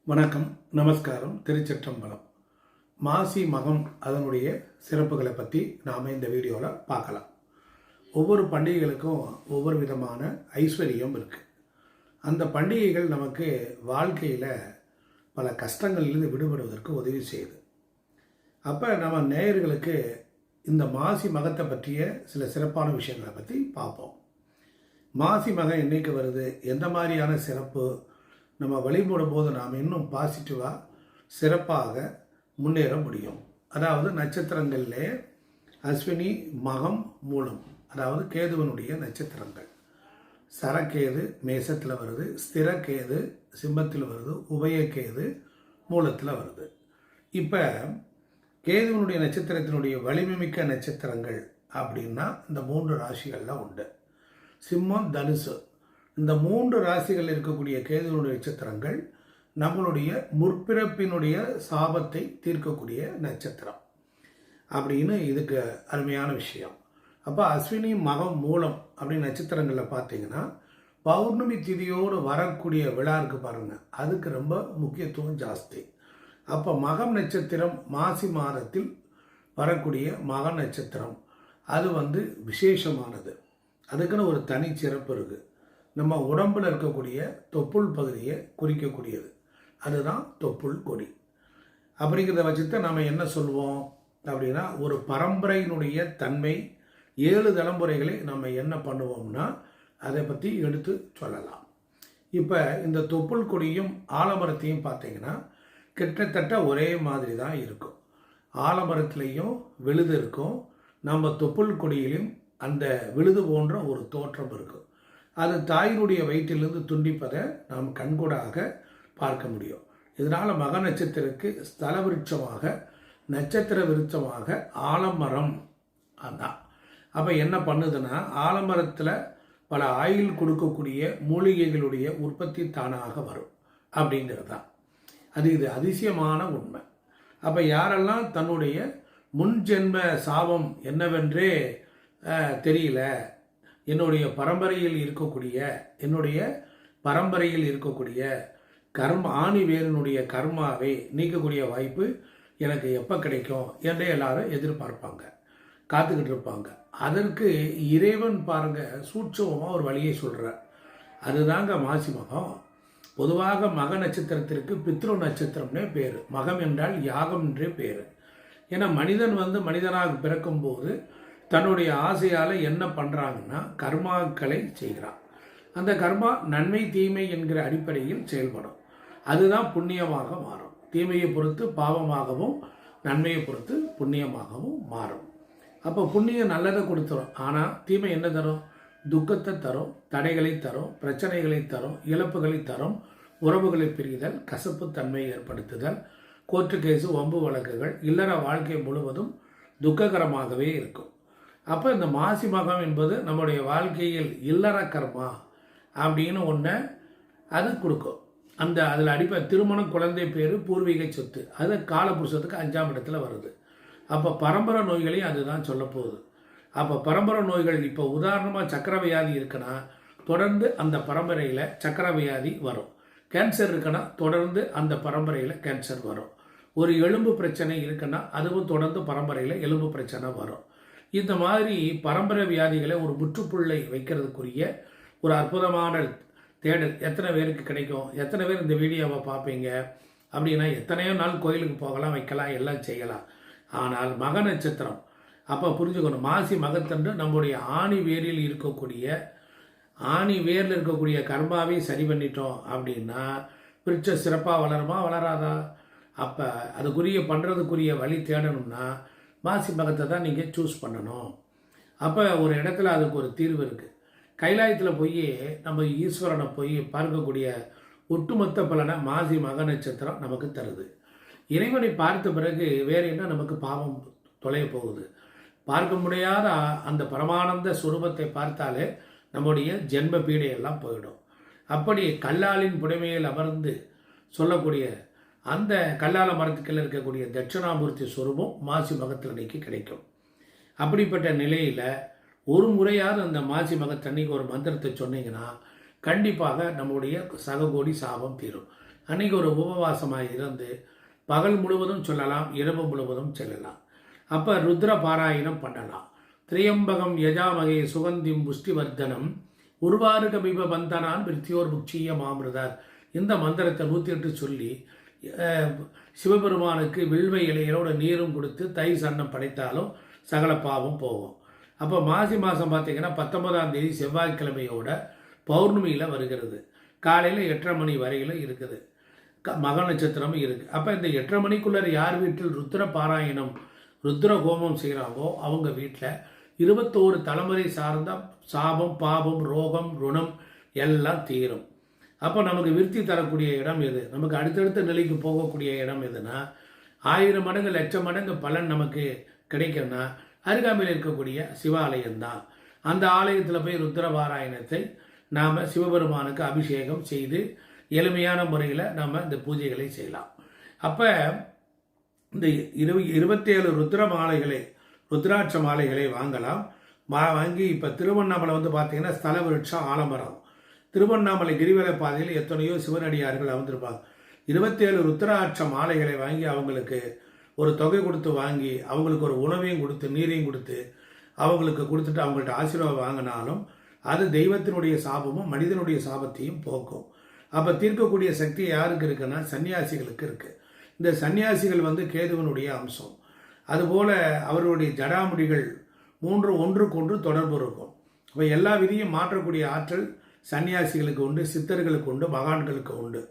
வணக்கம், நமஸ்காரம், திருச்சிற்றம்பலம். மாசி மகம் அதனுடைய சிறப்புகளை பற்றி நாம் இந்த வீடியோவில் பார்க்கலாம். ஒவ்வொரு பண்டிகைகளுக்கும் ஒவ்வொரு விதமான ஐஸ்வர்யம் இருக்குது. அந்த பண்டிகைகள் நமக்கு வாழ்க்கையில் பல கஷ்டங்களிலிருந்து விடுபடுவதற்கு உதவி செய்யுது. அப்போ நம்ம நேயர்களுக்கு இந்த மாசி மகத்தை பற்றிய சில சிறப்பான விஷயங்களை பற்றி பார்ப்போம். மாசி மகம் என்றைக்கு வருது, எந்த மாதிரியான சிறப்பு, நம்ம வழிபடும் போது நாம் இன்னும் பாசிட்டிவாக சிறப்பாக முன்னேற முடியும். அதாவது நட்சத்திரங்களிலே அஸ்வினி, மகம், மூலம், அதாவது கேதுவனுடைய நட்சத்திரங்கள். சரக்கேது மேசத்தில் வருது, ஸ்திரக்கேது சிம்மத்தில் வருது, உபயக்கேது மூலத்தில் வருது. இப்போ கேதுவனுடைய நட்சத்திரத்தினுடைய வலிமைமிக்க நட்சத்திரங்கள் அப்படின்னா இந்த 3 ராசிகள்லாம் உண்டு. சிம்மம், தனுசு, இந்த 3 ராசிகள் இருக்கக்கூடிய கேதுவனுடைய நட்சத்திரங்கள் நம்மளுடைய முற்பிறப்பினுடைய சாபத்தை தீர்க்கக்கூடிய நட்சத்திரம் அப்படின்னு இதுக்கு அருமையான விஷயம். அப்போ அஸ்வினி, மகம், மூலம் அப்படின்னு நட்சத்திரங்களில் பார்த்தீங்கன்னா பௌர்ணமி திதியோடு வரக்கூடிய விழா இருக்கு பாருங்கள், அதுக்கு ரொம்ப முக்கியத்துவம் ஜாஸ்தி. அப்போ மகம் நட்சத்திரம் மாசி மாதத்தில் வரக்கூடிய மக நட்சத்திரம் அது விசேஷமானது. அதுக்குன்னு ஒரு தனி சிறப்பு இருக்குது. நம்ம உடம்பில் இருக்கக்கூடிய தொப்புள் பகுதியை குறிக்கக்கூடியது, அதுதான் தொப்புள் கொடி. அப்படிங்கிறத வச்சுட்டு நம்ம என்ன சொல்லுவோம் அப்படின்னா, ஒரு பரம்பரையினுடைய தன்மை 7 தலைமுறைகளை நம்ம என்ன பண்ணுவோம்னா அதை பற்றி எடுத்து சொல்லலாம். இப்போ இந்த தொப்புள் கொடியும் ஆலமரத்தையும் பார்த்தீங்கன்னா கிட்டத்தட்ட ஒரே மாதிரி தான் இருக்கும். ஆலமரத்துலேயும் விழுது இருக்கும், நம்ம தொப்புள் கொடியிலும் அந்த விழுது போன்ற ஒரு தோற்றம் இருக்கும். அது தாயினுடைய வயிற்றிலிருந்து துண்டிப்பதை நாம் கண்கூடாக பார்க்க முடியும். இதனால் மக நட்சத்திரக்கு ஸ்தல விருட்சமாக, நட்சத்திர விருட்சமாக ஆலமரம் அதான். அப்போ என்ன பண்ணுதுன்னா, ஆலமரத்தில் பல ஆயில் கொடுக்கக்கூடிய மூலிகைகளுடைய உற்பத்தி தானாக வரும் அப்படிங்கிறது தான். இது அதிசயமான உண்மை. அப்போ யாரெல்லாம் தன்னுடைய முன்ஜென்ம சாபம் என்னவென்றே தெரியல, என்னுடைய பரம்பரையில் இருக்கக்கூடிய ஆணி வேரினுடைய கர்மாவை நீக்கக்கூடிய வாய்ப்பு எனக்கு எப்போ கிடைக்கும் என்றே எல்லாரும் எதிர்பார்ப்பாங்க, காத்துக்கிட்டு இருப்பாங்க. அதற்கு இறைவன் பாருங்க சூட்சமாக ஒரு வழியை சொல்கிறார். அதுதாங்க மாசி மகம். பொதுவாக மக நட்சத்திரத்திற்கு பித்ரு நட்சத்திரம்னே பேர். மகம் என்றால் யாகம் என்றே பேர். ஏன்னா மனிதன் மனிதனாக பிறக்கும்போது தன்னுடைய ஆசையால் என்ன பண்ணுறாங்கன்னா கர்மாக்களை செய்கிறான். அந்த கர்மா நன்மை தீமை என்கிற அடிப்படையில் செயல்படும். அதுதான் புண்ணியமாக மாறும். தீமையை பொறுத்து பாவமாகவும், நன்மையை பொறுத்து புண்ணியமாகவும் மாறும். அப்போ புண்ணியம் நல்லதை கொடுத்துரும், ஆனால் தீமை என்ன தரும்? துக்கத்தை தரும், தடைகளை தரும், பிரச்சனைகளை தரும், இழப்புகளை தரும், உறவுகளை பிரிதல், கசப்பு தன்மை ஏற்படுத்துதல், கோர்ட்டு கேஸு, வம்பு வழக்குகள், இல்லற வாழ்க்கை முழுவதும் துக்ககரமாகவே இருக்கும். அப்போ இந்த மாசி மகம் என்பது நம்முடைய வாழ்க்கையில் இல்லற கர்மா அப்படின்னு ஒன்று அது கொடுக்கும். அதில் திருமணம், குழந்தை பேர், பூர்வீக சொத்து, அது காலபுருஷத்துக்கு 5ஆம் இடத்துல வருது. அப்போ பரம்பரை நோய்களையும் அதுதான் சொல்ல போகுது. அப்போ பரம்பரை நோய்கள், இப்போ உதாரணமாக சக்கரை வியாதி இருக்குன்னா தொடர்ந்து அந்த பரம்பரையில் சக்கரை வியாதி வரும். கேன்சர் இருக்குன்னா தொடர்ந்து அந்த பரம்பரையில் கேன்சர் வரும். ஒரு எலும்பு பிரச்சனை இருக்குன்னா அதுவும் தொடர்ந்து பரம்பரையில் எலும்பு பிரச்சனை வரும். இந்த மாதிரி பரம்பரை வியாதிகளை ஒரு முற்றுப்புள்ளை வைக்கிறதுக்குரிய ஒரு அற்புதமான தேடல் எத்தனை பேருக்கு கிடைக்கும்? எத்தனை பேர் இந்த வீடியோவை பார்ப்பீங்க? அப்படின்னா எத்தனையோ நாள் கோயிலுக்கு போகலாம், வைக்கலாம், எல்லாம் செய்யலாம். ஆனால் மக நட்சத்திரம் அப்போ புரிஞ்சுக்கணும், மாசி மகத்தன்று நம்முடைய ஆணி வேரில் இருக்கக்கூடிய கர்மாவை சரி பண்ணிட்டோம் அப்படின்னா விருட்சம் சிறப்பாக வளருமா, வளராதா? அப்போ அதுக்குரிய பண்ணுறதுக்குரிய வழி தேடணும்னா மாசி மகத்தை தான் நீங்கள் சூஸ் பண்ணணும். அப்போ ஒரு இடத்துல அதுக்கு ஒரு தீர்வு இருக்குது. கைலாயத்தில் போய் நம்ம ஈஸ்வரனை போய் பார்க்கக்கூடிய ஒட்டுமொத்த பலனை மாசி மக நட்சத்திரம் நமக்கு தருது. இறைவனை பார்த்த பிறகு வேறு என்ன நமக்கு பாவம் தொலைய போகுது? பார்க்க முடியாத அந்த பரமானந்த சுரூபத்தை பார்த்தாலே நம்முடைய ஜென்ம பீடையெல்லாம் போயிடும். அப்படி கல்லாலின் புடைமையில் அமர்ந்து சொல்லக்கூடிய அந்த கல்லால மரத்துக்கள் இருக்கக்கூடிய தட்சிணாமூர்த்தி சுரூபம் மாசி மகத்தில் அன்னைக்கு கிடைக்கும். அப்படிப்பட்ட நிலையில் ஒரு முறையாவது அந்த மாசி மகத்தன்னைக்கு ஒரு மந்திரத்தை சொன்னீங்கன்னா கண்டிப்பாக நம்முடைய சககோடி சாபம் தீரும். அன்றைக்கி ஒரு உபவாசமாக இருந்து பகல் முழுவதும் சொல்லலாம், இரவு முழுவதும் சொல்லலாம். அப்போ ருத்ர பாராயணம் பண்ணலாம். திரியம்பகம் யஜாமகே சுகந்திம் புஷ்டிவர்தனம் உருவாறு கபிப பந்தனான் விருத்தியோர் முக்ஷிய மாமிருதார். இந்த மந்திரத்தை 108 சொல்லி சிவபெருமானுக்கு வில்வ இலைகளோட நீரும் கொடுத்து தயிர் சன்னம் படைத்தாலும் சகல பாவம் போகும். அப்போ மாசி மாதம் பார்த்தீங்கன்னா 19ஆம் தேதி செவ்வாய்க்கிழமையோட பௌர்ணமியில் வருகிறது. காலையில் 8:30 மணி வரையில் இருக்குது. மக நட்சத்திரமும் இருக்குது. அப்போ இந்த 8:30 மணிக்குள்ளே யார் வீட்டில் ருத்ர பாராயணம் ருத்ர ஹோமம் செய்கிறாங்கோ அவங்க வீட்டில் 21 தலைமுறை சார்ந்த சாபம், பாபம், ரோகம், ருணம் எல்லாம் தீரும். அப்போ நமக்கு விருத்தி தரக்கூடிய இடம் எது, நமக்கு அடுத்தடுத்த நிலைக்கு போகக்கூடிய இடம் எதுனா 1000 மடங்கு லட்சம் மடங்கு பலன் நமக்கு கிடைக்கும்னா அருகாமையில் இருக்கக்கூடிய சிவாலயம்தான். அந்த ஆலயத்தில் போய் ருத்ர பாராயணத்தை நாம் சிவபெருமானுக்கு அபிஷேகம் செய்து எளிமையான முறையில் நாம் இந்த பூஜைகளை செய்யலாம். அப்போ இந்த 27 ருத்ர மாலைகளை ருத்ராட்ச மாலைகளை வாங்கலாம். வாங்கி இப்போ திருவண்ணாமலை பார்த்தீங்கன்னா ஸ்தல விருட்சம் ஆலமரம். திருவண்ணாமலை கிரிவல பாதையில் எத்தனையோ சிவனடியார்கள் அமர்ந்திருப்பாங்க. 27 ருத்ராட்ச மாலைகளை வாங்கி அவங்களுக்கு ஒரு தொகை கொடுத்து வாங்கி அவங்களுக்கு ஒரு உணவையும் கொடுத்து நீரையும் கொடுத்து அவங்களுக்கு கொடுத்துட்டு அவங்கள்ட்ட ஆசீர்வாதம் வாங்கினாலும் அது தெய்வத்தினுடைய சாபமும் மனிதனுடைய சாபத்தையும் போக்கும். அப்போ தீர்க்கக்கூடிய சக்தி யாருக்கு இருக்குன்னா சன்னியாசிகளுக்கு இருக்குது. இந்த சன்னியாசிகள் கேதுவனுடைய அம்சம். அதுபோல் அவருடைய ஜடாமுடிகள் 3 ஒன்றுக்கொன்று தொடர்பு இருக்கும். அப்போ எல்லா விதியும் மாற்றக்கூடிய ஆற்றல் சன்னியாசிகளுக்கு உண்டு, சித்தர்களுக்கு உண்டு, மகான்களுக்கு உண்டு,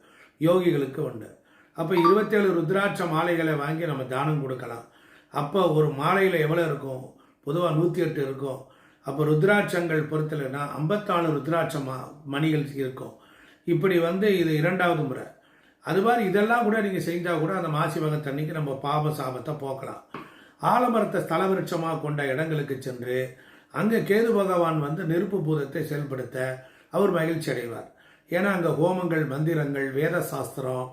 யோகிகளுக்கு உண்டு. அப்போ 27 ருத்ராட்ச மாலைகளை வாங்கி நம்ம தானம் கொடுக்கலாம். அப்போ ஒரு மாலையில் எவ்வளோ இருக்கும், பொதுவாக 108 இருக்கும். அப்போ ருத்ராட்சங்கள் பொறுத்தலைன்னா 54 ருத்ராட்ச மணிகள் இருக்கும். இப்படி இது 2வது முறை. அது மாதிரி இதெல்லாம் கூட நீங்கள் செஞ்சால் கூட அந்த மாசி மகத்தன்னைக்கு நம்ம பாப சாபத்தை போக்கலாம். ஆலமரத்தை ஸ்தல விருட்சமாக கொண்ட இடங்களுக்கு சென்று அங்கே கேது பகவான் நெருப்பு பூதத்தை செயல்படுத்த அவர் மகிழ்ச்சி அடைவார். ஏன்னா அங்கே ஹோமங்கள், மந்திரங்கள், வேத சாஸ்திரம்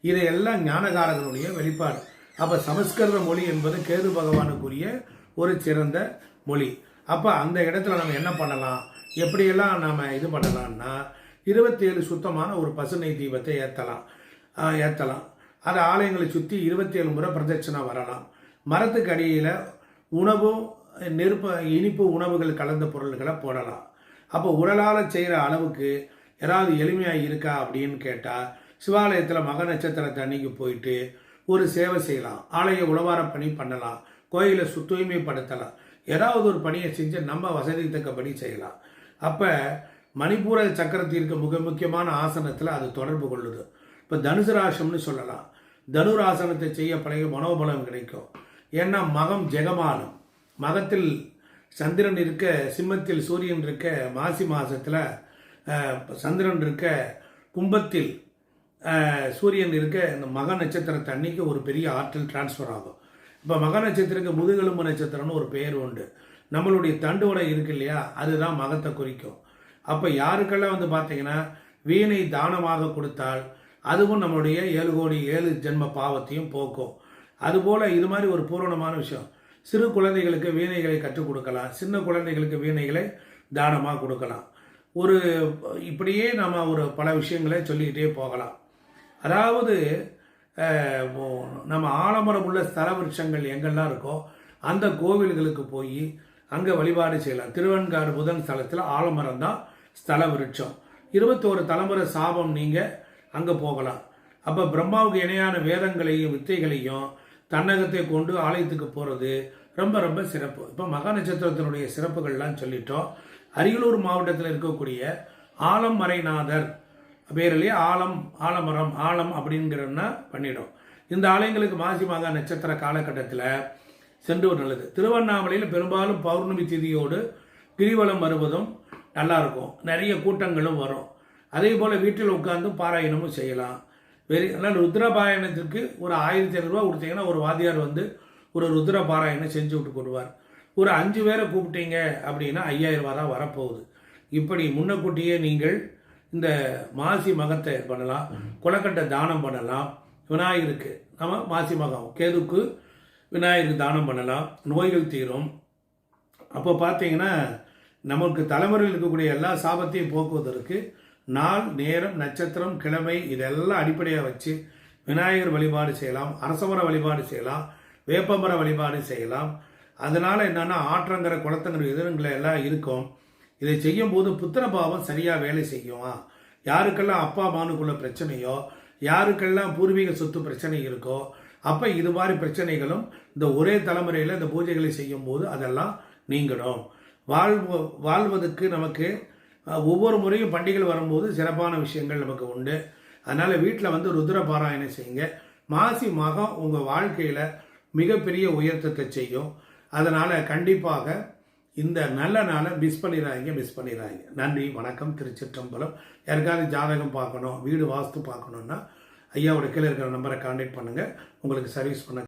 இதையெல்லாம் ஞானகாரகனுடைய வெளிப்பாடு. அப்போ சமஸ்கிருத மொழி என்பது கேது பகவானுக்குரிய ஒரு சிறந்த மொழி. அப்போ அந்த இடத்துல நம்ம என்ன பண்ணலாம், எப்படியெல்லாம் நாம் இது பண்ணலாம்னா 27 சுத்தமான ஒரு பசுனை தீபத்தை ஏற்றலாம். அது ஆலயங்களை சுற்றி 27 முறை பிரதட்சணை வரலாம். மரத்துக்கு அடியில் உணவும் நெருப்பு இனிப்பு உணவுகள் கலந்த பொருள்களை போடலாம். அப்போ உடலால் செய்கிற அளவுக்கு ஏதாவது எளிமையாக இருக்கா அப்படின்னு கேட்டால் சிவாலயத்தில் மக நட்சத்திரத்தை அன்னைக்கு போயிட்டு ஒரு சேவை செய்யலாம். ஆலய உழவார பணி பண்ணலாம். கோயிலை தூய்மைப்படுத்தலாம். ஏதாவது ஒரு பணியை செஞ்சு நம்ம வசதி தக்கபடி செய்யலாம். அப்போ மணிப்பூர சக்கரத்திற்கு மிக முக்கியமான ஆசனத்தில் அது தொடர்பு கொள்ளுது. இப்போ தனுசுராசம்னு சொல்லலாம். தனுராசனத்தை செய்ய பழகி மனோபலம் கிடைக்கும். ஏன்னா மகம் ஜெகமானம், மகத்தில் சந்திரன் இருக்க, சிம்மத்தில் சூரியன் இருக்க, மாசி மாதத்தில் சந்திரன் இருக்க, கும்பத்தில் சூரியன் இருக்க, இந்த மக நட்சத்திரத்தை அன்னைக்கு ஒரு பெரிய ஆற்றல் டிரான்ஸ்ஃபர் ஆகும். இப்போ மக நட்சத்திரத்துக்கு முதுகெலும்பு நட்சத்திரம்னு ஒரு பெயர் உண்டு. நம்மளுடைய தண்டுவடை இருக்கு இல்லையா, அதுதான் மகத்தை குறிக்கும். அப்போ யாருக்கெல்லாம் பார்த்தீங்கன்னா வீணை தானமாக கொடுத்தால் அதுவும் நம்மளுடைய 7 கோடி 7 ஜென்ம பாவத்தையும் போக்கும். அதுபோல் இது மாதிரி ஒரு பூரணமான விஷயம். சிறு குழந்தைகளுக்கு வீணைகளை கற்றுக் கொடுக்கலாம். சின்ன குழந்தைகளுக்கு வீணைகளை தானமாக கொடுக்கலாம். இப்படியே நம்ம ஒரு பல விஷயங்களை சொல்லிக்கிட்டே போகலாம். அதாவது நம்ம ஆலமரம் உள்ள ஸ்தல விருட்சங்கள் எங்கெல்லாம் இருக்கோ அந்த கோவில்களுக்கு போய் அங்கே வழிபாடு செய்யலாம். திருவெண்காடு புதன் ஸ்தலத்தில் ஆலமரம் தான் ஸ்தல விருட்சம். 21 தலைமுறை சாபம் நீங்கள் அங்கே போகலாம். அப்போ பிரம்மாவுக்கு இணையான வேதங்களையும் வித்தைகளையும் தன்னகத்தை கொண்டு ஆலயத்துக்கு போகிறது ரொம்ப ரொம்ப சிறப்பு. இப்போ மகா நட்சத்திரத்தினுடைய சிறப்புகள்லாம் சொல்லிட்டோம். அரியலூர் மாவட்டத்தில் இருக்கக்கூடிய ஆலமரைநாதர் பேரிலேயே ஆலமரம் ஆலம் அப்படிங்கிறன்னா பண்ணிடும். இந்த ஆலயங்களுக்கு மாசி மகா நட்சத்திர காலகட்டத்தில் சென்று நல்லது. திருவண்ணாமலையில் பெரும்பாலும் பௌர்ணமி திதியோடு கிரிவலம் வருவதும் நல்லா இருக்கும். நிறைய கூட்டங்களும் வரும். அதே போல் வீட்டில் உட்கார்ந்து பாராயணமும் செய்யலாம். அதனால் ருத்ர பாராயணத்திற்கு ஒரு 1500 ரூபா கொடுத்தீங்கன்னா ஒரு வாத்தியார் ஒரு ருத்ர பாராயணம் செஞ்சு விட்டு கொடுவார். ஒரு 5 பேரை கூப்பிட்டீங்க அப்படின்னா 5000 ரூபா தான் வரப்போகுது. இப்படி முன்னக்கூட்டியே நீங்கள் இந்த மாசி மகத்தை பண்ணலாம். கொலக்கட்டை தானம் பண்ணலாம். விநாயகருக்கு நம்ம மாசி மகம் கேதுக்கு விநாயகருக்கு தானம் பண்ணலாம். நோய்கள் தீரும். அப்போ பார்த்தீங்கன்னா நமக்கு தலைமுறையில் இருக்கக்கூடிய எல்லா சாபத்தையும் போக்குவதற்கு நாள், நேரம், நட்சத்திரம், கிழமை இதெல்லாம் அடிப்படையாக வச்சு விநாயகர் வழிபாடு செய்யலாம், அரசமர வழிபாடு செய்யலாம், வேப்பமர வழிபாடு செய்யலாம். அதனால என்னன்னா ஆற்றங்கரை குளத்தங்கரை எதிரங்களை எல்லாம் இருக்கும். இதை செய்யும் போது புத்திர பாவம் சரியாக வேலை செய்யும். யாருக்கெல்லாம் அப்பா அம்மானுக்குள்ள பிரச்சனையோ, யாருக்கெல்லாம் பூர்வீக சொத்து பிரச்சனை இருக்கோ, அப்போ இது மாதிரி பிரச்சனைகளும் இந்த ஒரே தலைமுறையில் இந்த பூஜைகளை செய்யும் போது அதெல்லாம் நீங்கிடும். வாழ்வதற்கு நமக்கு ஒவ்வொரு முறையும் பண்டிகைகள் வரும்போது சிறப்பான விஷயங்கள் நமக்கு உண்டு. அதனால் வீட்டில் ருத்ர பாராயணம் செய்யுங்க. மாசி மகம் உங்கள் வாழ்க்கையில் மிகப்பெரிய உயர்த்தத்தை செய்யும். அதனால் கண்டிப்பாக இந்த நல்ல நாளை மிஸ் பண்ணிடாதீங்க. நன்றி, வணக்கம், திருச்சிற்றம்பலம். யாருக்காவது ஜாதகம் பார்க்கணும், வீடு வாஸ்து பார்க்கணுன்னா ஐயாவோட கீழே இருக்கிற நம்பரை கான்டாக்ட் பண்ணுங்கள். உங்களுக்கு சர்வீஸ் பண்ண